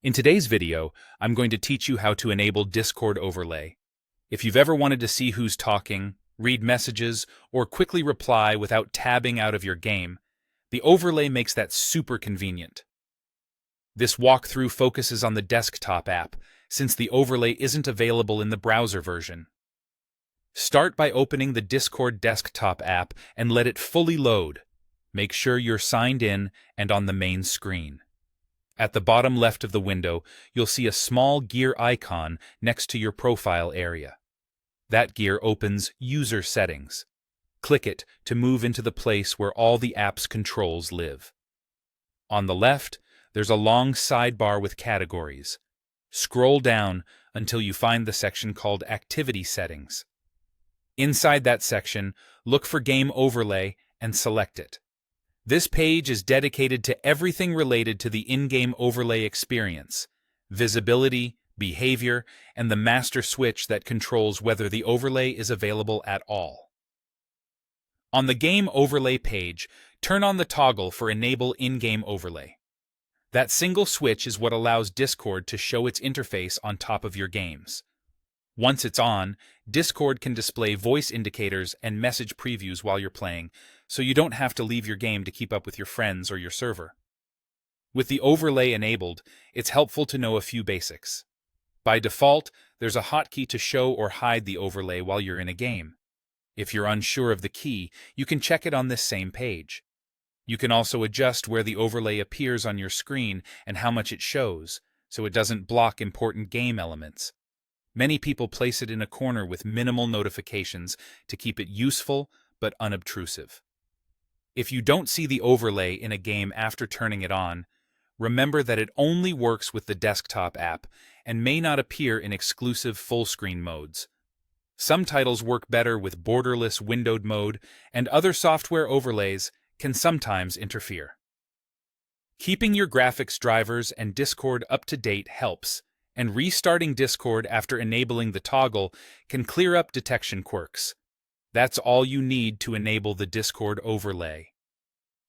In today's video, I'm going to teach you how to enable Discord overlay. If you've ever wanted to see who's talking, read messages, or quickly reply without tabbing out of your game, the overlay makes that super convenient. This walkthrough focuses on the desktop app, since the overlay isn't available in the browser version. Start by opening the Discord desktop app and let it fully load. Make sure you're signed in and on the main screen. At the bottom left of the window, you'll see a small gear icon next to your profile area. That gear opens User Settings. Click it to move into the place where all the app's controls live. On the left, there's a long sidebar with categories. Scroll down until you find the section called Activity Settings. Inside that section, look for Game Overlay and select it. This page is dedicated to everything related to the in-game overlay experience, visibility, behavior, and the master switch that controls whether the overlay is available at all. On the Game Overlay page, turn on the toggle for Enable In-Game Overlay. That single switch is what allows Discord to show its interface on top of your games. Once it's on, Discord can display voice indicators and message previews while you're playing, so you don't have to leave your game to keep up with your friends or your server. With the overlay enabled, it's helpful to know a few basics. By default, there's a hotkey to show or hide the overlay while you're in a game. If you're unsure of the key, you can check it on this same page. You can also adjust where the overlay appears on your screen and how much it shows, so it doesn't block important game elements. Many people place it in a corner with minimal notifications to keep it useful but unobtrusive. If you don't see the overlay in a game after turning it on, remember that it only works with the desktop app and may not appear in exclusive full-screen modes. Some titles work better with borderless windowed mode, and other software overlays can sometimes interfere. Keeping your graphics drivers and Discord up to date helps, and restarting Discord after enabling the toggle can clear up detection quirks. That's all you need to enable the Discord overlay.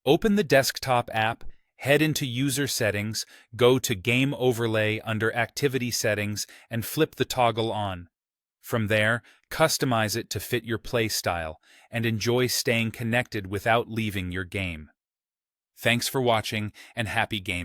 Open the desktop app, head into User Settings, go to Game Overlay under Activity Settings, and flip the toggle on. From there, customize it to fit your play style, and enjoy staying connected without leaving your game. Thanks for watching, and happy gaming.